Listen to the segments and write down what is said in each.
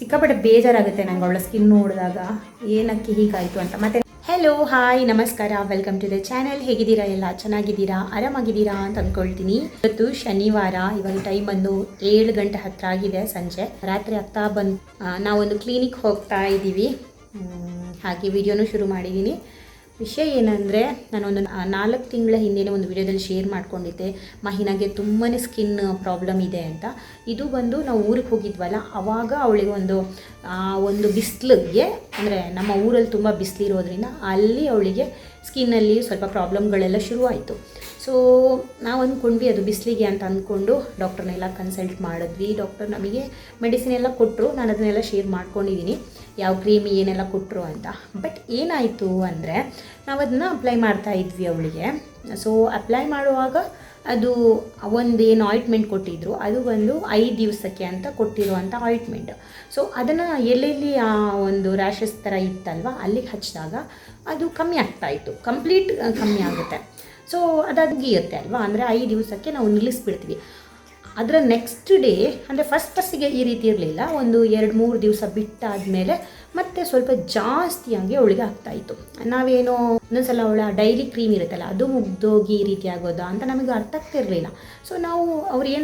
ಸಿಕ್ಕಾಪಟ್ಟೆ ಬೇಜಾರಾಗುತ್ತೆ ನಂಗೆ ಅವಳ ಸ್ಕಿನ್ ನೋಡಿದಾಗ ಏನಕ್ಕೆ ಹೀಗಾಯಿತು ಅಂತ. ಮತ್ತು ಹೆಲೋ ಹಾಯ್ ನಮಸ್ಕಾರ, ವೆಲ್ಕಮ್ ಟು ದ ಚಾನಲ್. ಹೇಗಿದ್ದೀರಾ? ಎಲ್ಲ ಚೆನ್ನಾಗಿದ್ದೀರಾ, ಆರಾಮಾಗಿದ್ದೀರಾ ಅಂತ ಅಂದ್ಕೊಳ್ತೀನಿ. ಇವತ್ತು ಶನಿವಾರ, ಇವಾಗ ಟೈಮ್ ಬಂದು 7 ಗಂಟೆ ಹತ್ರ ಆಗಿದೆ, ಸಂಜೆ ರಾತ್ರಿ ಆಗ್ತಾ ಬಂದು ನಾವೊಂದು ಕ್ಲಿನಿಕ್ ಹೋಗ್ತಾ ಇದ್ದೀವಿ. ಹಾಗೆ ವಿಡಿಯೋನೂ ಶುರು ಮಾಡಿದ್ದೀನಿ. ವಿಷಯ ಏನಂದರೆ, ನಾನೊಂದು 4 ತಿಂಗಳ ಹಿಂದೆ ಒಂದು ವಿಡಿಯೋದಲ್ಲಿ ಶೇರ್ ಮಾಡ್ಕೊಂಡಿದ್ದೆ, ಮಹಿನಾಗೆ ತುಂಬಾ ಸ್ಕಿನ್ ಪ್ರಾಬ್ಲಮ್ ಇದೆ ಅಂತ. ಇದು ಬಂದು ನಾವು ಊರಿಗೆ ಹೋಗಿದ್ವಲ್ಲ, ಆವಾಗ ಅವಳಿಗೆ ಒಂದು ಬಿಸಿಲಿಗೆ, ಅಂದರೆ ನಮ್ಮ ಊರಲ್ಲಿ ತುಂಬ ಬಿಸಿಲಿರೋದ್ರಿಂದ ಅಲ್ಲಿ ಅವಳಿಗೆ ಸ್ಕಿನ್ನಲ್ಲಿ ಸ್ವಲ್ಪ ಪ್ರಾಬ್ಲಮ್ಗಳೆಲ್ಲ ಶುರುವಾಯಿತು. ಸೊ ನಾವು ಅಂದ್ಕೊಂಡ್ವಿ ಅದು ಬಿಸಿಲಿಗೆ ಅಂತ ಅಂದ್ಕೊಂಡು ಡಾಕ್ಟರ್ನೆಲ್ಲ ಕನ್ಸಲ್ಟ್ ಮಾಡಿದ್ವಿ. ಡಾಕ್ಟರ್ ನಮಗೆ ಮೆಡಿಸಿನ್ ಎಲ್ಲ ಕೊಟ್ಟರು, ನಾನು ಅದನ್ನೆಲ್ಲ ಶೇರ್ ಮಾಡ್ಕೊಂಡಿದ್ದೀನಿ, ಯಾವ ಕ್ರೀಮ್ ಏನೆಲ್ಲ ಕೊಟ್ಟರು ಅಂತ. ಬಟ್ ಏನಾಯಿತು ಅಂದರೆ, ನಾವು ಅದನ್ನು ಅಪ್ಲೈ ಮಾಡ್ತಾ ಇದ್ವಿ ಅವಳಿಗೆ. ಸೊ ಅಪ್ಲೈ ಮಾಡುವಾಗ ಅದು ಒಂದೇನು ಆಯಿಂಟ್ಮೆಂಟ್ ಕೊಟ್ಟಿದ್ದರು, ಅದು ಒಂದು 5 ದಿವಸಕ್ಕೆ ಅಂತ ಕೊಟ್ಟಿರುವಂಥ ಆಯಿಂಟ್ಮೆಂಟ್. ಸೊ ಅದನ್ನು ಎಲ್ಲೆಲ್ಲಿ ಆ ಒಂದು ರ್ಯಾಷಸ್ ಥರ ಇತ್ತಲ್ವ ಅಲ್ಲಿಗೆ ಹಚ್ಚಿದಾಗ ಅದು ಕಮ್ಮಿ ಆಗ್ತಾಯಿತ್ತು, ಕಂಪ್ಲೀಟ್ ಕಮ್ಮಿ ಆಗುತ್ತೆ. ಸೊ ಅದಾಗಿರುತ್ತೆ ಅಲ್ವಾ, ಅಂದರೆ 5 ದಿವಸಕ್ಕೆ ನಾವು ನಿಲ್ಲಿಸ್ಬಿಡ್ತೀವಿ. ಅದರ ನೆಕ್ಸ್ಟ್ ಡೇ, ಅಂದರೆ ಫಸ್ಟಿಗೆ ಈ ರೀತಿ ಇರಲಿಲ್ಲ, ಒಂದು 2-3 ದಿವಸ ಬಿಟ್ಟಾದಮೇಲೆ ಮತ್ತೆ ಸ್ವಲ್ಪ ಜಾಸ್ತಿಯಾಗಿ ಅವಳಿಗೆ ಆಗ್ತಾಯಿತ್ತು. ನಾವೇನೋ ಒಂದೊಂದ್ಸಲ ಅವಳ ಡೈಲಿ ಕ್ರೀಮ್ ಇರುತ್ತಲ್ಲ, ಅದು ಮುಗ್ದೋಗಿ ಈ ರೀತಿ ಆಗೋದಾ ಅಂತ ನಮಗೆ ಅರ್ಥ ಆಗ್ತಿರಲಿಲ್ಲ. ಸೊ ನಾವು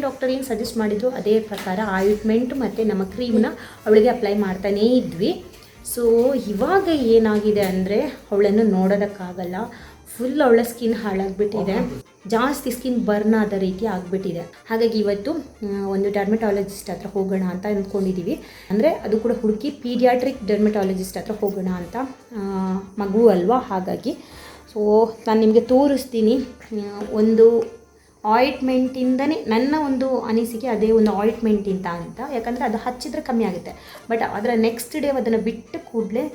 ಡಾಕ್ಟರ್ ಏನು ಸಜೆಸ್ಟ್ ಮಾಡಿದ್ರು ಅದೇ ಪ್ರಕಾರ ಆಯಿಂಟ್ಮೆಂಟ್ ಮತ್ತು ನಮ್ಮ ಕ್ರೀಮ್ನ ಅವಳಿಗೆ ಅಪ್ಲೈ ಮಾಡ್ತಾನೇ ಇದ್ವಿ. ಸೊ ಇವಾಗ ಏನಾಗಿದೆ ಅಂದರೆ, ಅವಳನ್ನು ನೋಡೋದಕ್ಕಾಗಲ್ಲ, ಫುಲ್ ಅವಳ ಸ್ಕಿನ್ ಹಾಳಾಗಿಬಿಟ್ಟಿದೆ, ಜಾಸ್ತಿ ಸ್ಕಿನ್ ಬರ್ನ್ ಆದ ರೀತಿ ಆಗಿಬಿಟ್ಟಿದೆ. ಹಾಗಾಗಿ ಇವತ್ತು ಒಂದು ಡರ್ಮೆಟಾಲಜಿಸ್ಟ್ ಹತ್ರ ಹೋಗೋಣ ಅಂತ ಅಂದ್ಕೊಂಡಿದ್ದೀವಿ. ಅಂದರೆ ಅದು ಕೂಡ ಹುಡುಕಿ ಪೀಡಿಯಾಟ್ರಿಕ್ ಡರ್ಮೆಟಾಲಜಿಸ್ಟ್ ಹತ್ರ ಹೋಗೋಣ ಅಂತ, ಮಗು ಅಲ್ವಾ, ಹಾಗಾಗಿ. ಸೊ ನಾನು ನಿಮಗೆ ತೋರಿಸ್ತೀನಿ. ಒಂದು ಆಯಿಂಟ್ಮೆಂಟಿಂದನೇ ನನ್ನ ಒಂದು ಅನಿಸಿಕೆ, ಅದೇ ಒಂದು ಆಯಿಂಟ್ಮೆಂಟಿಂದ ಅಂತ, ಯಾಕಂದರೆ ಅದು ಹಚ್ಚಿದ್ರೆ ಕಮ್ಮಿ ಆಗುತ್ತೆ. ಬಟ್ ಅದರ ನೆಕ್ಸ್ಟ್ ಡೇ ಅದನ್ನು ಬಿಟ್ಟ ಕೂಡಲೇ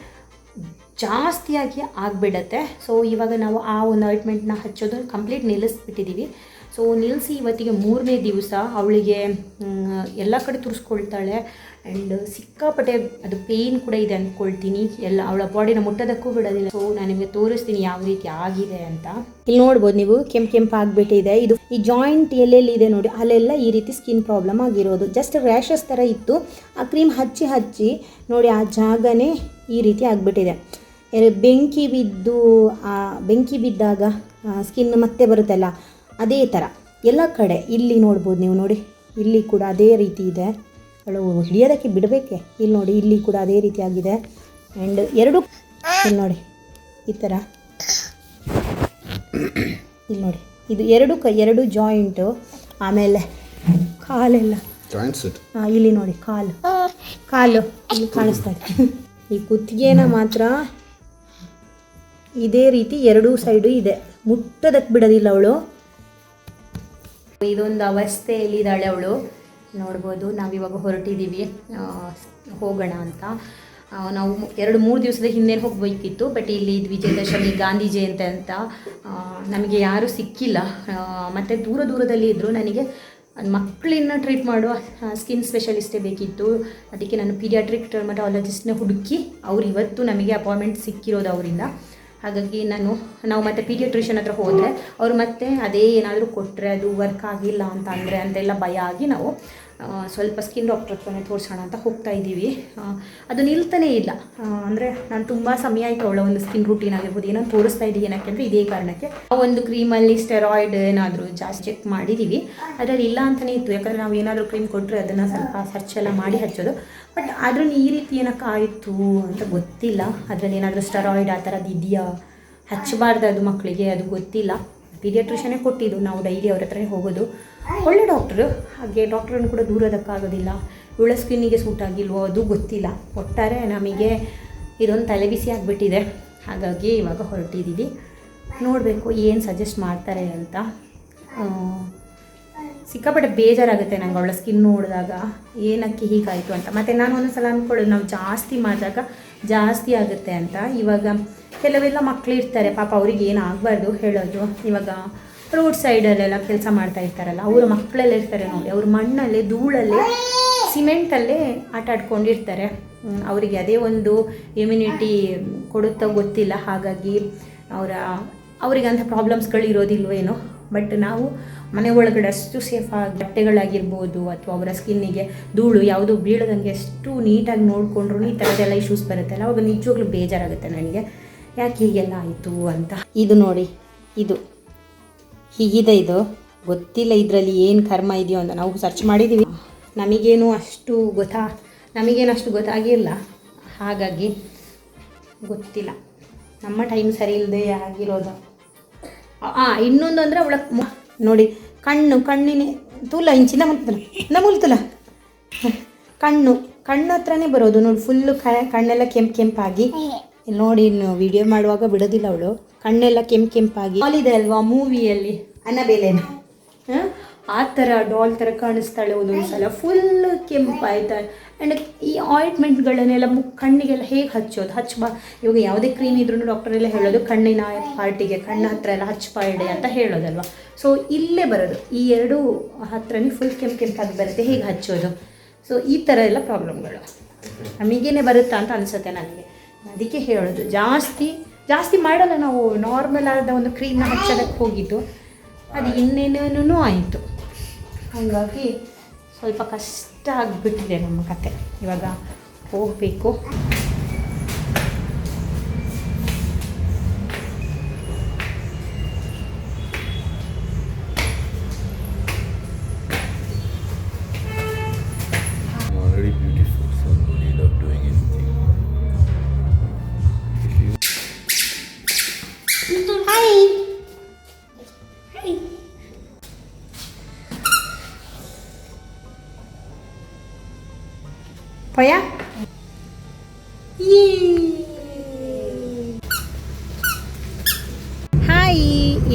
ಜಾಸ್ತಿಯಾಗಿ ಆಗಿಬಿಡತ್ತೆ. ಸೊ ಇವಾಗ ನಾವು ಆ ಒಂದು ಆಯಿಂಟ್ಮೆಂಟ್ನ ಹಚ್ಚೋದು ಕಂಪ್ಲೀಟ್ ನಿಲ್ಲಿಸ್ಬಿಟ್ಟಿದ್ದೀವಿ. ಸೊ ನಿಲ್ಲಿಸಿ ಇವತ್ತಿಗೆ 3ನೇ ದಿವಸ. ಅವಳಿಗೆ ಎಲ್ಲ ಕಡೆ ತುರಿಸ್ಕೊಳ್ತಾಳೆ, ಆ್ಯಂಡ್ ಸಿಕ್ಕಾಪಟ್ಟೆ ಅದು ಪೇಯ್ನ್ ಕೂಡ ಇದೆ ಅಂದ್ಕೊಳ್ತೀನಿ. ಎಲ್ಲ ಅವಳ ಬಾಡಿನ ಮುಟ್ಟೋದಕ್ಕೂ ಬಿಡೋದಿಲ್ಲ. ಸೊ ನಾನು ನಿಮಗೆ ತೋರಿಸ್ತೀನಿ ಯಾವ ರೀತಿ ಆಗಿದೆ ಅಂತ. ಇಲ್ಲಿ ನೋಡ್ಬೋದು ನೀವು, ಕೆಂಪು ಆಗಿಬಿಟ್ಟಿದೆ. ಇದು ಈ ಜಾಯಿಂಟ್ ಎಲ್ಲೆಲ್ಲಿ ಇದೆ ನೋಡಿ, ಅಲ್ಲೆಲ್ಲ ಈ ರೀತಿ ಸ್ಕಿನ್ ಪ್ರಾಬ್ಲಮ್ ಆಗಿರೋದು. ಜಸ್ಟ್ ರ್ಯಾಷಸ್ ಥರ ಇತ್ತು, ಆ ಕ್ರೀಮ್ ಹಚ್ಚಿ ನೋಡಿ ಆ ಜಾಗನೇ ಈ ರೀತಿ ಆಗಿಬಿಟ್ಟಿದೆ. ಬೆಂಕಿ ಬಿದ್ದಾಗ ಸ್ಕಿನ್ ಮತ್ತೆ ಬರುತ್ತಲ್ಲ, ಅದೇ ಥರ ಎಲ್ಲ ಕಡೆ. ಇಲ್ಲಿ ನೋಡ್ಬೋದು ನೀವು, ನೋಡಿ ಇಲ್ಲಿ ಕೂಡ ಅದೇ ರೀತಿ ಇದೆ. ಅವಳು ಹಿಡಿಯೋದಕ್ಕೆ ಬಿಡಬೇಕೆ, ಇಲ್ಲಿ ನೋಡಿ ಇಲ್ಲಿ ಕೂಡ ಅದೇ ರೀತಿ ಆಗಿದೆ. ಆ್ಯಂಡ್ ಇಲ್ಲಿ ನೋಡಿ ಈ ಥರ, ಇಲ್ಲಿ ನೋಡಿ ಇದು ಎರಡು ಜಾಯಿಂಟು. ಆಮೇಲೆ ಕಾಲೆಲ್ಲ ಇಲ್ಲಿ ನೋಡಿ, ಕಾಲು ಇಲ್ಲಿ ಕಾಣಿಸ್ತಾ ಇದೆ. ಈ ಕುತ್ತಿಗೆನ ಮಾತ್ರ ಇದೇ ರೀತಿ 2 ಸೈಡು ಇದೆ, ಮುಟ್ಟೋದಕ್ಕೆ ಬಿಡೋದಿಲ್ಲ ಅವಳು. ಇದೊಂದು ಅವಸ್ಥೆಯಲ್ಲಿದ್ದಾಳೆ ಅವಳು. ನೋಡ್ಬೋದು, ನಾವಿವಾಗ ಹೊರಟಿದ್ದೀವಿ ಹೋಗೋಣ ಅಂತ. ನಾವು 2-3 ದಿವಸದ ಹಿಂದೆ ಹೋಗಬೇಕಿತ್ತು, ಬಟ್ ಇಲ್ಲಿ ವಿಜಯದಶಮಿ, ಗಾಂಧಿ ಜಯಂತಿ ಅಂತ ನಮಗೆ ಯಾರೂ ಸಿಕ್ಕಿಲ್ಲ. ಮತ್ತು ದೂರದಲ್ಲಿ ಇದ್ದರು. ನನಗೆ ಮಕ್ಕಳನ್ನ ಟ್ರೀಟ್ ಮಾಡುವ ಸ್ಕಿನ್ ಸ್ಪೆಷಲಿಸ್ಟೇ ಬೇಕಿತ್ತು. ಅದಕ್ಕೆ ನಾನು ಪೀಡಿಯಾಟ್ರಿಕ್ ಡರ್ಮಟಾಲಜಿಸ್ಟ್ನ ಹುಡುಕಿ ಅವ್ರು ಇವತ್ತು ನಮಗೆ ಅಪಾಯಿಂಟ್ಮೆಂಟ್ ಸಿಕ್ಕಿರೋದು ಅವರಿಂದ. ಹಾಗಾಗಿ ನಾವು ಮತ್ತೆ ಪೀಡಿಯಾಟ್ರಿಷಿಯನ್ ಹತ್ರ ಹೋದರೆ ಅವರು ಮತ್ತೆ ಅದೇ ಏನಾದರೂ ಕೊಟ್ಟರೆ ಅದು ವರ್ಕ್ ಆಗಿಲ್ಲ ಅಂತ ಅಂದರೆ ಅಂತೆಲ್ಲ ಭಯ ಆಗಿ ನಾವು ಸ್ವಲ್ಪ ಸ್ಕಿನ್ ಡಾಕ್ಟರ್ ಹತ್ರನೇ ತೋರಿಸೋಣ ಅಂತ ಹೋಗ್ತಾ ಇದ್ದೀವಿ. ಅದು ನಿಲ್ತಾನೇ ಇಲ್ಲ. ಅಂದರೆ ನಾನು ತುಂಬ ಸಮಯ ಆಯಿತು ಅವಳ ಒಂದು ಸ್ಕಿನ್ ರೂಟೀನ್ ಆಗಿರ್ಬೋದು ಏನೋ ತೋರಿಸ್ತಾ ಇದ್ದೀವಿ. ಏನಕ್ಕೆ ಅಂದರೆ ಇದೇ ಕಾರಣಕ್ಕೆ ಆ ಒಂದು ಕ್ರೀಮಲ್ಲಿ ಸ್ಟೆರಾಯ್ಡ್ ಏನಾದರೂ ಜಾಸ್ತಿ ಚೆಕ್ ಮಾಡಿದ್ದೀವಿ, ಅದರಲ್ಲಿ ಇಲ್ಲ ಅಂತಲೇ ಇತ್ತು. ಯಾಕಂದರೆ ನಾವು ಏನಾದರೂ ಕ್ರೀಮ್ ಕೊಟ್ಟರೆ ಅದನ್ನು ಸ್ವಲ್ಪ ಸರ್ಚ್ ಎಲ್ಲ ಮಾಡಿ ಹಚ್ಚೋದು. ಬಟ್ ಅದರಲ್ಲಿ ಈ ರೀತಿ ಏನಕ್ಕೆ ಆಯಿತು ಅಂತ ಗೊತ್ತಿಲ್ಲ. ಅದರಲ್ಲಿ ಏನಾದರೂ ಸ್ಟೆರಾಯ್ಡ್ ಆ ಥರದ್ದು ಇದೆಯಾ, ಹಚ್ಚಬಾರ್ದು ಅದು ಮಕ್ಕಳಿಗೆ, ಅದು ಗೊತ್ತಿಲ್ಲ. ಪೀಡಿಯಾಟ್ರಿಷಿಯನ್ನೇ ಕೊಟ್ಟಿದ್ದು, ನಾವು ಡೈಲಿ ಅವ್ರ ಹತ್ರನೇ ಹೋಗೋದು. ಒಳ್ಳೆ ಡಾಕ್ಟ್ರು, ಹಾಗೆ ಡಾಕ್ಟ್ರನ್ನು ಕೂಡ ದೂರೋದಕ್ಕಾಗೋದಿಲ್ಲ. ಇವಳ ಸ್ಕಿನ್ನಿಗೆ ಸೂಟ್ ಆಗಿಲ್ವೋ ಅದು ಗೊತ್ತಿಲ್ಲ. ಒಟ್ಟಾರೆ ನಮಗೆ ಇದೊಂದು ತಲೆಬಿಸಿ ಆಗಿಬಿಟ್ಟಿದೆ. ಹಾಗಾಗಿ ಇವಾಗ ಹೊರಟಿದ್ದೀವಿ, ನೋಡಬೇಕು ಏನು ಸಜೆಸ್ಟ್ ಮಾಡ್ತಾರೆ ಅಂತ. ಸಿಕ್ಕಾಪಟ್ಟೆ ಬೇಜಾರಾಗುತ್ತೆ ನಂಗೆ ಅವಳ ಸ್ಕಿನ್ ನೋಡಿದಾಗ, ಏನಕ್ಕೆ ಹೀಗಾಯಿತು ಅಂತ. ಮತ್ತು ನಾನು ಒಂದೊಂದು ಸಲ ಅಂದ್ಕೊಳ್ಳೋದು, ನಾವು ಜಾಸ್ತಿ ಮಾಡಿದಾಗ ಜಾಸ್ತಿ ಆಗುತ್ತೆ ಅಂತ. ಇವಾಗ ಕೆಲವೆಲ್ಲ ಮಕ್ಕಳು ಇರ್ತಾರೆ, ಪಾಪ ಅವ್ರಿಗೆ ಏನು ಆಗಬಾರ್ದು ಹೇಳೋದು. ಇವಾಗ ರೋಡ್ ಸೈಡಲ್ಲೆಲ್ಲ ಕೆಲಸ ಮಾಡ್ತಾ ಇರ್ತಾರಲ್ಲ, ಅವರ ಮಕ್ಕಳೆಲ್ಲ ಇರ್ತಾರೆ ನೋಡಿ, ಅವ್ರ ಮಣ್ಣಲ್ಲೇ, ಧೂಳಲ್ಲೇ, ಸಿಮೆಂಟಲ್ಲೇ ಆಟ ಆಡ್ಕೊಂಡಿರ್ತಾರೆ. ಅವರಿಗೆ ಅದೇ ಒಂದು ಇಮ್ಯುನಿಟಿ ಕೊಡುತ್ತೋ ಗೊತ್ತಿಲ್ಲ. ಹಾಗಾಗಿ ಅವರಿಗೆ ಅಂಥ ಪ್ರಾಬ್ಲಮ್ಸ್ಗಳು ಇರೋದಿಲ್ವೋ ಏನೋ. ಬಟ್ ನಾವು ಮನೆ ಒಳಗಡೆ ಅಷ್ಟು ಸೇಫಾಗಿ ಬಟ್ಟೆಗಳಾಗಿರ್ಬೋದು ಅಥವಾ ಅವರ ಸ್ಕಿನ್ನಿಗೆ ಧೂಳು ಯಾವುದೂ ಬೀಳದಂಗೆ ಎಷ್ಟು ನೀಟಾಗಿ ನೋಡಿಕೊಂಡ್ರು ಈ ಥರದ್ದೆಲ್ಲ ಇಶ್ಯೂಸ್ ಬರುತ್ತಲ್ಲ ಅವಾಗ ನಿಜವಾಗ್ಲೂ ಬೇಜಾರಾಗುತ್ತೆ ನನಗೆ, ಯಾಕೆ ಹೀಗೆಲ್ಲ ಆಯಿತು ಅಂತ. ಇದು ನೋಡಿ, ಇದು ಹೀಗಿದೆ, ಇದು ಗೊತ್ತಿಲ್ಲ ಇದರಲ್ಲಿ ಏನು ಕರ್ಮ ಇದೆಯೋ ಅಂತ. ನಾವು ಸರ್ಚ್ ಮಾಡಿದ್ದೀವಿ, ನಮಗೇನು ಅಷ್ಟು ಗೊತ್ತಾಗಿಲ್ಲ, ಹಾಗಾಗಿ ಗೊತ್ತಿಲ್ಲ. ನಮ್ಮ ಟೈಮ್ ಸರಿ ಇಲ್ಲದೆ ಆಗಿರೋದು. ಇನ್ನೊಂದು ಅಂದರೆ ಅವಳಕ್ಕೆ ನೋಡಿ ಕಣ್ಣಿನ ತೂಲ ಇಂಚಿನ ಮುಲ್ತಲ್ಲ ಕಣ್ಣು ಹತ್ರನೇ ಬರೋದು ನೋಡಿ, ಫುಲ್ಲು ಕಣ್ಣೆಲ್ಲ ಕೆಂಪಾಗಿ. ನೋಡಿ ಇನ್ನು ವಿಡಿಯೋ ಮಾಡುವಾಗ ಬಿಡೋದಿಲ್ಲ ಅವಳು, ಕಣ್ಣೆಲ್ಲ ಕೆಂಪಾಗಿ. ಇದೆ ಅಲ್ವಾ ಮೂವಿಯಲ್ಲಿ ಅನ್ನಬೇಲೇನ, ಆ ಥರ ಡಾಲ್ ಥರ ಕಾಣಿಸ್ತಾಳೆ ಒಂದೊಂದು ಸಲ, ಫುಲ್ ಕೆಂಪಾಯ್ತಾಳೆ. ಆ್ಯಂಡ್ ಈ ಆಯಿಂಟ್ಮೆಂಟ್ಗಳನ್ನೆಲ್ಲ ಕಣ್ಣಿಗೆಲ್ಲ ಹೇಗೆ ಹಚ್ಚೋದು, ಇವಾಗ ಯಾವುದೇ ಕ್ರೀಮ್ ಇದ್ರೂ ಡಾಕ್ಟರೆಲ್ಲ ಹೇಳೋದು ಕಣ್ಣಿನ ಪಾರ್ಟಿಗೆ, ಕಣ್ಣ ಹತ್ರ ಎಲ್ಲ ಹಚ್ಚಬೇಡಿ ಅಂತ ಹೇಳೋದಲ್ವ. ಸೊ ಇಲ್ಲೇ ಬರೋದು, ಈ ಎರಡು ಹತ್ರನೇ ಫುಲ್ ಕೆಂಪಾಗಿ ಬರುತ್ತೆ, ಹೇಗೆ ಹಚ್ಚೋದು. ಸೊ ಈ ಥರ ಎಲ್ಲ ಪ್ರಾಬ್ಲಮ್ಗಳು ನಮಗೇನೆ ಬರುತ್ತಾ ಅಂತ ಅನಿಸುತ್ತೆ ನನಗೆ. ಅದಕ್ಕೆ ಹೇಳೋದು, ಜಾಸ್ತಿ ಮಾಡಲ್ಲ ನಾವು, ನಾರ್ಮಲ್ ಆದ ಒಂದು ಕ್ರೀಮ್ನ ಹಚ್ಚೋದಕ್ಕೆ ಹೋಗಿದ್ದು, ಅದು ಇನ್ನೇನೇನೂ ಆಯಿತು. ಹಾಗಾಗಿ ಸ್ವಲ್ಪ ಕಷ್ಟ ಆಗಿಬಿಟ್ಟಿದೆ ನಮ್ಮ ಕತೆ. ಇವಾಗ ಹೋಗಬೇಕು. ಪಯ ಹಾಯ್,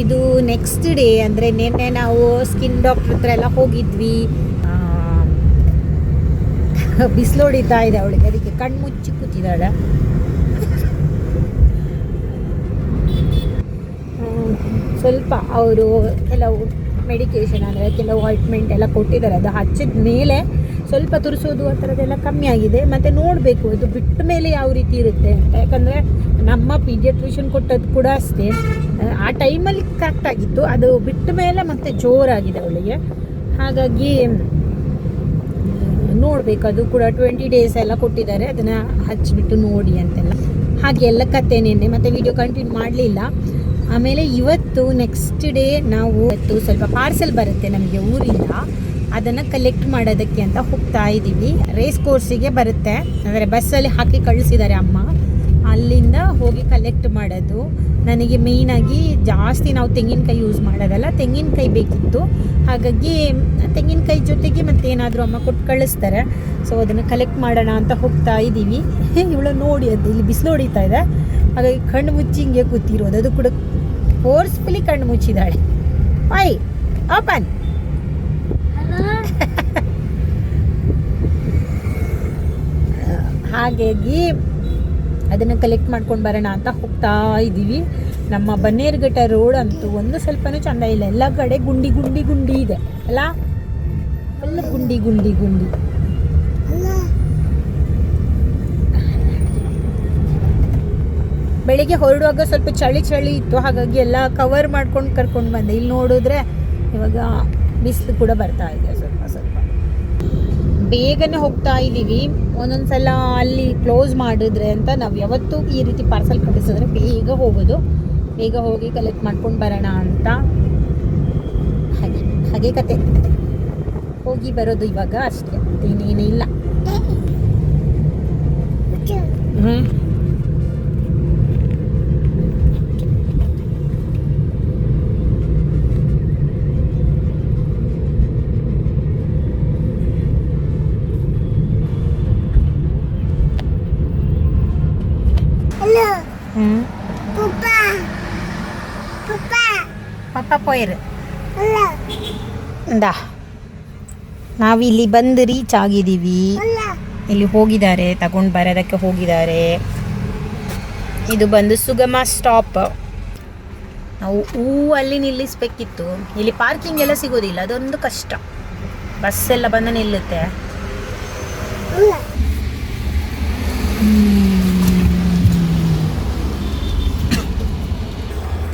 ಇದು ನೆಕ್ಸ್ಟ್ ಡೇ ಅಂದರೆ ನಿನ್ನೆ ನಾವು ಸ್ಕಿನ್ ಡಾಕ್ಟ್ರ್ ಹತ್ರ ಎಲ್ಲ ಹೋಗಿದ್ವಿ. ಬಿಸಿಲು ಹೊಡಿತಾ ಇದೆ ಅವಳಿಗೆ, ಅದಕ್ಕೆ ಕಣ್ಣು ಮುಚ್ಚಿ ಕೂತಿದ್ದಾಳೆ. ಸ್ವಲ್ಪ ಅವರು ಕೆಲವು ಮೆಡಿಕೇಷನ್ ಅಂದರೆ ಕೆಲವು ಆಯಿಂಟ್ಮೆಂಟ್ ಎಲ್ಲ ಕೊಟ್ಟಿದ್ದಾರೆ, ಅದು ಹಚ್ಚಿದ ಮೇಲೆ ಸ್ವಲ್ಪ ತುರಿಸೋದು ಆ ಥರದ್ದೆಲ್ಲ ಕಮ್ಮಿ ಆಗಿದೆ. ಮತ್ತು ನೋಡಬೇಕು ಅದು ಬಿಟ್ಟ ಮೇಲೆ ಯಾವ ರೀತಿ ಇರುತ್ತೆ ಅಂತ. ಯಾಕಂದರೆ ನಮ್ಮ ಪೀಡಿಯಾಟ್ರಿಷಿಯನ್ ಕೊಟ್ಟದ್ದು ಕೂಡ ಅಷ್ಟೇ, ಆ ಟೈಮಲ್ಲಿ ಕರೆಕ್ಟಾಗಿತ್ತು, ಅದು ಬಿಟ್ಟ ಮೇಲೆ ಮತ್ತೆ ಜೋರಾಗಿದೆ ಅವಳಿಗೆ. ಹಾಗಾಗಿ ನೋಡಬೇಕು, ಅದು ಕೂಡ 20 days ಎಲ್ಲ ಕೊಟ್ಟಿದ್ದಾರೆ, ಅದನ್ನು ಹಚ್ಚಿಬಿಟ್ಟು ನೋಡಿ ಅಂತೆಲ್ಲ. ಹಾಗೆ ಎಲ್ಲ ಕತೆ ನೆನ್ನೆ ಮತ್ತು ವಿಡಿಯೋ ಕಂಟಿನ್ಯೂ ಮಾಡಲಿಲ್ಲ. ಆಮೇಲೆ ಇವತ್ತು ನೆಕ್ಸ್ಟ್ ಡೇ ನಾವು ಸ್ವಲ್ಪ ಪಾರ್ಸೆಲ್ ಬರುತ್ತೆ ನಮಗೆ ಊರಿಂದ, ಅದನ್ನು ಕಲೆಕ್ಟ್ ಮಾಡೋದಕ್ಕೆ ಅಂತ ಹೋಗ್ತಾ ಇದ್ದೀವಿ. ರೇಸ್ ಕೋರ್ಸಿಗೆ ಬರುತ್ತೆ, ಅಂದರೆ ಬಸ್ಸಲ್ಲಿ ಹಾಕಿ ಕಳಿಸಿದ್ದಾರೆ ಅಮ್ಮ, ಅಲ್ಲಿಂದ ಹೋಗಿ ಕಲೆಕ್ಟ್ ಮಾಡೋದು. ನನಗೆ ಮೇಯ್ನಾಗಿ ಜಾಸ್ತಿ ನಾವು ತೆಂಗಿನಕಾಯಿ ಯೂಸ್ ಮಾಡೋದಲ್ಲ, ತೆಂಗಿನಕಾಯಿ ಬೇಕಿತ್ತು. ಹಾಗಾಗಿ ತೆಂಗಿನಕಾಯಿ ಜೊತೆಗೆ ಮತ್ತೇನಾದರೂ ಅಮ್ಮ ಕೊಟ್ಟು ಕಳಿಸ್ತಾರೆ. ಸೊ ಅದನ್ನು ಕಲೆಕ್ಟ್ ಮಾಡೋಣ ಅಂತ ಹೋಗ್ತಾ ಇದ್ದೀವಿ. ಇವಳು ನೋಡಿ ಅದು ಇಲ್ಲಿ ಬಿಸಿಲು ಹೊಡಿತಾ ಇದೆ, ಹಾಗಾಗಿ ಕಣ್ಣು ಮುಚ್ಚಿ ಹಿಂಗೆ ಕೂತಿರೋದು. ಅದು ಕೂಡ ಫೋರ್ಸ್ಫುಲಿ ಕಣ್ಣು ಮುಚ್ಚಿದ್ದಾಳೆ. I open. ಹಾಗಾಗಿ ಅದನ್ನು ಕಲೆಕ್ಟ್ ಮಾಡ್ಕೊಂಡು ಬರೋಣ ಅಂತ ಹೋಗ್ತಾ ಇದ್ದೀವಿ. ನಮ್ಮ ಬನ್ನೇರುಘಟ್ಟ ರೋಡ್ ಅಂತೂ ಒಂದು ಸ್ವಲ್ಪನೂ ಚೆಂದ ಇಲ್ಲ, ಎಲ್ಲ ಕಡೆ ಗುಂಡಿ ಇದೆ ಅಲ್ಲ, ಎಲ್ಲ ಗುಂಡಿ. ಬೆಳಿಗ್ಗೆ ಹೊರಡುವಾಗ ಸ್ವಲ್ಪ ಚಳಿ ಇತ್ತು, ಹಾಗಾಗಿ ಎಲ್ಲ ಕವರ್ ಮಾಡ್ಕೊಂಡು ಕರ್ಕೊಂಡು ಬಂದೆ. ಇಲ್ಲಿ ನೋಡಿದ್ರೆ ಇವಾಗ ಬಿಸಿಲು ಕೂಡ ಬರ್ತಾ ಇದೆ ಸ್ವಲ್ಪ ಬೇಗನೆ ಹೋಗ್ತಾ ಇದ್ದೀವಿ. ಒಂದೊಂದು ಸಲ ಅಲ್ಲಿ ಕ್ಲೋಸ್ ಮಾಡಿದ್ರೆ ಅಂತ ನಾವು ಯಾವತ್ತೂ ಈ ರೀತಿ ಪಾರ್ಸಲ್ ಕಳಿಸಿದ್ರೆ ಬೇಗ ಹೋಗಿ ಕಲೆಕ್ಟ್ ಮಾಡ್ಕೊಂಡು ಬರೋಣ ಅಂತ. ಹಾಗೆ ಕತೆ, ಹೋಗಿ ಬರೋದು ಇವಾಗ ಅಷ್ಟೇ, ಇನ್ನೇನೇ ಇಲ್ಲ. ಪಪ್ಪ ಪೋಯರ್ ನಾವಿಲ್ಲಿ ಬಂದು ರೀಚ್ ಆಗಿದ್ದೀವಿ. ಇಲ್ಲಿ ಹೋಗಿದ್ದಾರೆ, ತಗೊಂಡು ಬರೋದಕ್ಕೆ ಹೋಗಿದ್ದಾರೆ. ಇದು ಬಂದು ಸುಗಮ ಸ್ಟಾಪ್. ನಾವು ಅಲ್ಲಿ ನಿಲ್ಲಿಸ್ಬೇಕಿತ್ತು, ಇಲ್ಲಿ ಪಾರ್ಕಿಂಗ್ ಎಲ್ಲ ಸಿಗೋದಿಲ್ಲ, ಅದೊಂದು ಕಷ್ಟ. ಬಸ್ ಎಲ್ಲ ಬಂದು ನಿಲ್ಲುತ್ತೆ.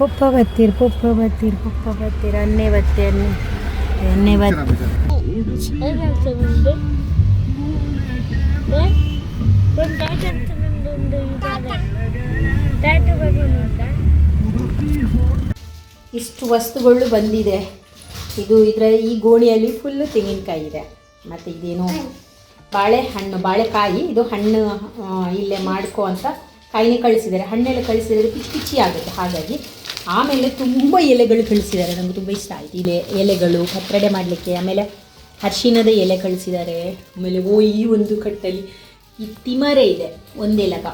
ಪಪ್ಪ ಬತ್ತೀರ್ ಅನ್ನೆ ಬತ್ತೆ ಎಣ್ಣೆ ಬತ್ತೆ ಇಷ್ಟು ವಸ್ತುಗಳು ಬಂದಿದೆ. ಈ ಗೋಣಿಯಲ್ಲಿ ಫುಲ್ಲು ತೆಂಗಿನಕಾಯಿ ಇದೆ. ಮತ್ತು ಇದೇನು ಬಾಳೆಕಾಯಿ, ಇದು ಹಣ್ಣು ಇಲ್ಲೇ ಮಾಡ್ಕೊ ಅಂತ ಕಾಯಿನೇ ಕಳಿಸಿದ್ದಾರೆ. ಹಣ್ಣೆಲ್ಲ ಕಳಿಸಿದರೆ ಪಿಚ್ಚಿ ಆಗುತ್ತೆ, ಹಾಗಾಗಿ. ಆಮೇಲೆ ತುಂಬ ಎಲೆಗಳು ಕಳಿಸಿದ್ದಾರೆ, ನನಗೆ ತುಂಬ ಇಷ್ಟ ಆಯಿತು. ಎಲೆಗಳು ಪತ್ರೊಡೆ ಮಾಡಲಿಕ್ಕೆ. ಆಮೇಲೆ ಅರಿಶಿಣದ ಎಲೆ ಕಳಿಸಿದ್ದಾರೆ. ಆಮೇಲೆ ಈ ಒಂದು ಕಟ್ಟಲ್ಲಿ ಈ ತಿಮರೆ ಇದೆ, ಒಂದೆಲಗ.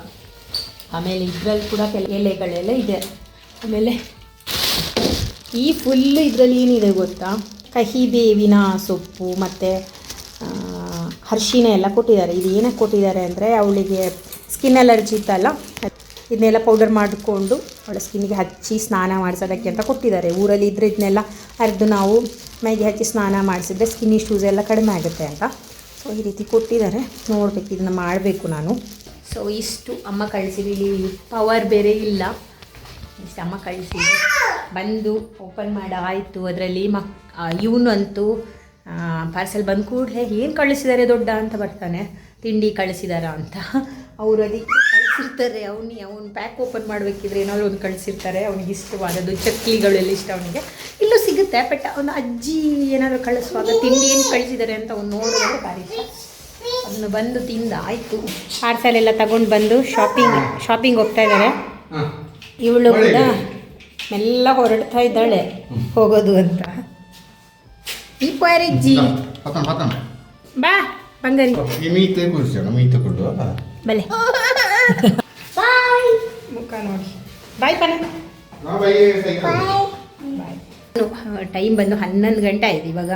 ಆಮೇಲೆ ಇದರಲ್ಲಿ ಕೂಡ ಕೆಲವು ಎಲೆಗಳೆಲ್ಲ ಇದೆ. ಆಮೇಲೆ ಈ ಫುಲ್ಲು ಇದರಲ್ಲಿ ಏನಿದೆ ಗೊತ್ತಾ, ಕಹಿ ಬೇವಿನ ಸೊಪ್ಪು ಮತ್ತು ಅರಿಶಿಣ ಎಲ್ಲ ಕೊಟ್ಟಿದ್ದಾರೆ. ಇದು ಏನಕ್ಕೆ ಕೊಟ್ಟಿದ್ದಾರೆ ಅಂದರೆ, ಅವಳಿಗೆ ಸ್ಕಿನ್ ಅಲರ್ಜಿ ಇತ್ತಲ್ಲ, ಇದನ್ನೆಲ್ಲ ಪೌಡರ್ ಮಾಡಿಕೊಂಡು ಅವಳ ಸ್ಕಿನ್ನಿಗೆ ಹಚ್ಚಿ ಸ್ನಾನ ಮಾಡಿಸೋದಕ್ಕೆ ಅಂತ ಕೊಟ್ಟಿದ್ದಾರೆ. ಊರಲ್ಲಿ ಇದ್ರೆ ಇದನ್ನೆಲ್ಲ ಅರ್ದು ನಾವು ಮೈಗೆ ಹಚ್ಚಿ ಸ್ನಾನ ಮಾಡಿಸಿದ್ರೆ ಸ್ಕಿನ್ ಇಶ್ಯೂಸ್ ಎಲ್ಲ ಕಡಿಮೆ ಆಗುತ್ತೆ ಅಂತ. ಸೊ ಈ ರೀತಿ ಕೊಟ್ಟಿದ್ದಾರೆ. ನೋಡಬೇಕು, ಇದನ್ನು ಮಾಡಬೇಕು ನಾನು. ಸೊ ಇಷ್ಟು ಅಮ್ಮ ಕಳಿಸಿದ್ರು. ಇಲ್ಲಿ ಪವರ್ ಬೇರೆ ಇಲ್ಲ, ಇಷ್ಟು ಅಮ್ಮ ಕಳಿಸಿದ್ರು. ಬಂದು ಓಪನ್ ಆಯಿತು. ಅದರಲ್ಲಿ ಇವನಂತೂ ಪಾರ್ಸೆಲ್ ಬಂದ ಕೂಡಲೇ ಏನು ಕಳಿಸಿದ್ದಾರೆ ದೊಡ್ಡ ಅಂತ ಬರ್ತಾನೆ, ತಿಂಡಿ ಕಳಿಸಿದಾರ ಅಂತ. ಅವರು ಅದಕ್ಕೆ ಕಳಿಸಿರ್ತಾರೆ. ಅವನು ಪ್ಯಾಕ್ ಓಪನ್ ಮಾಡಬೇಕಿದ್ರೆ ಏನಾದರೂ ಒಂದು ಕಳಿಸಿರ್ತಾರೆ. ಅವನಿಗೆ ಇಷ್ಟವಾದದ್ದು ಚಕ್ಲಿಗಳೆಲ್ಲ ಇಷ್ಟ ಅವನಿಗೆ. ಇಲ್ಲೂ ಸಿಗುತ್ತೆ, ಬಟ್ ಅವನ ಅಜ್ಜಿ ಏನಾದರೂ ಕಳಿಸುವಾಗ ತಿಂಡಿ ಏನು ಕಳಿಸಿದ್ದಾರೆ ಅಂತ ಅವ್ನು ನೋಡೋದ್ರೆ ಭಾರಿ ಇಷ್ಟ. ಅದನ್ನು ಬಂದು ತಿಂದ ಆಯಿತು. ಪಾರ್ಸೆಲ್ ಎಲ್ಲ ತಗೊಂಡು ಬಂದು ಶಾಪಿಂಗ್ ಹೋಗ್ತಾ ಇದ್ದಾರೆ. ಇವಳು ಕೂಡ ಮೆಲ್ಲ ಹೊರಡ್ತಾ ಇದ್ದಾಳೆ ಹೋಗೋದು ಅಂತ. ಈ ಪಾರಿಜ್ಜಿ ಬಾ ಬಂಗಾರಿ ಬಲೆ ಬಾಯ್ ಮುಖ ನೋಡಿ. ಬಾಯ್ ಪನ ಟೈಮ್ ಬಂದು 11 ಗಂಟೆ ಆಯ್ತು. ಇವಾಗ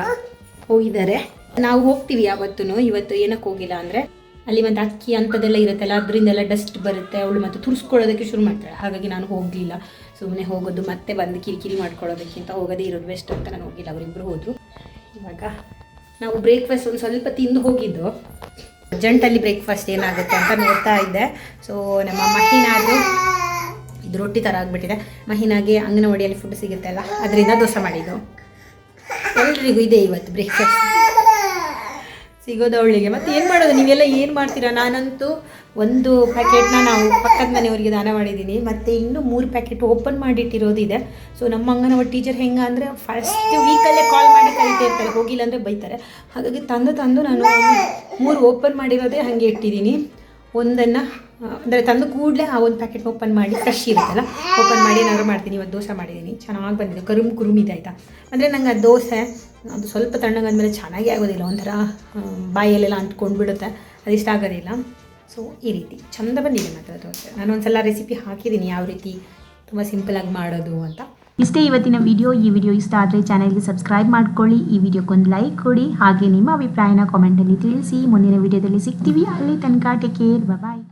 ಹೋಗಿದ್ದಾರೆ. ನಾವು ಹೋಗ್ತೀವಿ ಯಾವತ್ತೂ. ಇವತ್ತು ಏನಕ್ಕೆ ಹೋಗಿಲ್ಲ ಅಂದರೆ, ಅಲ್ಲಿ ಮತ್ತು ಅಕ್ಕಿ ಅಂಥದ್ದೆಲ್ಲ ಇರುತ್ತಲ್ಲ, ಅದರಿಂದೆಲ್ಲ ಡಸ್ಟ್ ಬರುತ್ತೆ. ಅವಳು ಮತ್ತು ತುರಿಸ್ಕೊಳ್ಳೋದಕ್ಕೆ ಶುರು ಮಾಡ್ತಾಳೆ. ಹಾಗಾಗಿ ನಾನು ಹೋಗಲಿಲ್ಲ. ಸುಮ್ಮನೆ ಹೋಗೋದು ಮತ್ತೆ ಬಂದು ಕಿರಿಕಿರಿ ಮಾಡ್ಕೊಳ್ಳೋದಕ್ಕಿಂತ ಹೋಗೋದೇ ಇರೋದು ಬೆಸ್ಟ್ ಅಂತ ನಾನು ಹೋಗಿಲ್ಲ. ಅವರಿಬ್ಬರು ಹೋದರು. ಇವಾಗ ನಾವು ಬ್ರೇಕ್ಫಾಸ್ಟ್ ಒಂದು ಸ್ವಲ್ಪ ತಿಂದು ಹೋಗಿದ್ದು. ಅರ್ಜೆಂಟಲ್ಲಿ ಬ್ರೇಕ್ಫಾಸ್ಟ್ ಏನಾಗುತ್ತೆ ಅಂತ ನೋಡ್ತಾ ಇದ್ದೆ. ಸೊ ನಮ್ಮ ಮಹಿನಾದು ಇದು ರೊಟ್ಟಿ ಥರ ಆಗಿಬಿಟ್ಟಿದೆ. ಮಹಿನಾಗೆ ಅಂಗನವಾಡಿಯಲ್ಲಿ ಫುಡ್ ಸಿಗುತ್ತೆ ಅಲ್ಲ, ಅದರಿಂದ ದೋಸೆ ಮಾಡಿದ್ದು. ಎಲ್ರಿಗೂ ಇದೆ ಇವತ್ತು ಬ್ರೇಕ್ಫಾಸ್ಟ್ ಸಿಗೋದು ಅವಳಿಗೆ. ಮತ್ತು ಏನು ಮಾಡೋದು, ನೀವೆಲ್ಲ ಏನು ಮಾಡ್ತೀರಾ? ನಾನಂತೂ ಒಂದು ಪ್ಯಾಕೆಟ್ನ ನಾವು ಪಕ್ಕದ ಮನೆಯವರಿಗೆ ದಾನ ಮಾಡಿದ್ದೀನಿ. ಮತ್ತು ಇನ್ನೂ 3 ಪ್ಯಾಕೆಟ್ ಓಪನ್ ಮಾಡಿಟ್ಟಿರೋದಿದೆ. ಸೊ ನಮ್ಮ ಅಂಗನವಾಡಿ ಟೀಚರ್ ಹೆಂಗೆ ಅಂದರೆ, ಫಸ್ಟ್ ವೀಕಲ್ಲೇ ಕಾಲ್ ಮಾಡಿ ಕರಿತಾ ಇರ್ತಾರೆ, ಹೋಗಿಲ್ಲ ಅಂದರೆ ಬೈತಾರೆ. ಹಾಗಾಗಿ ತಂದು ನಾನು 3 ಓಪನ್ ಮಾಡಿರೋದೇ ಹಾಗೆ ಇಟ್ಟಿದ್ದೀನಿ. ಒಂದನ್ನು ಅಂದರೆ ತಂದು ಕೂಡಲೇ ಆ ಒಂದು ಪ್ಯಾಕೆಟ್ ಓಪನ್ ಮಾಡಿ, ಫ್ರೆಶ್ ಇರುತ್ತಲ್ಲ, ಓಪನ್ ಮಾಡಿ ಏನಾದ್ರು ಮಾಡ್ತೀನಿ. ಇವತ್ತು ದೋಸೆ ಮಾಡಿದ್ದೀನಿ, ಚೆನ್ನಾಗಿ ಬಂದಿದೆ. ಕುರುಮಿದೆ ಆಯಿತಾ. ಅಂದರೆ ನಂಗೆ ಆ ದೋಸೆ ಅದು ಸ್ವಲ್ಪ ತಣ್ಣಗಾದ್ಮೇಲೆ ಚೆನ್ನಾಗಿ ಆಗೋದಿಲ್ಲ, ಒಂಥರ ಬಾಯಲ್ಲೆಲ್ಲ ಅಂಟ್ಕೊಂಡು ಬಿಡುತ್ತೆ, ಅದು ಇಷ್ಟ ಆಗೋದಿಲ್ಲ. ಸೊ ಈ ರೀತಿ ಚೆಂದ ಬಂದಿದೆ ಮಾತ್ರ ದೋಸೆ. ನಾನು ಒಂದ್ಸಲ ರೆಸಿಪಿ ಹಾಕಿದ್ದೀನಿ ಯಾವ ರೀತಿ ತುಂಬ ಸಿಂಪಲಾಗಿ ಮಾಡೋದು ಅಂತ. ಇಷ್ಟೇ ಇವತ್ತಿನ ವಿಡಿಯೋ. ಈ ವಿಡಿಯೋ ಇಷ್ಟ ಆದರೆ ಚಾನೆಲ್ಗೆ ಸಬ್ಸ್ಕ್ರೈಬ್ ಮಾಡ್ಕೊಳ್ಳಿ, ಈ ವಿಡಿಯೋಕ್ಕೊಂದು ಲೈಕ್ ಕೊಡಿ, ಹಾಗೆ ನಿಮ್ಮ ಅಭಿಪ್ರಾಯನ ಕಾಮೆಂಟಲ್ಲಿ ತಿಳಿಸಿ. ಮುಂದಿನ ವಿಡಿಯೋದಲ್ಲಿ ಸಿಗ್ತೀವಿ. ಅಲ್ಲಿ ತನಕ ಟೇಕ್ ಕೇರ್, ಬಾಯ್.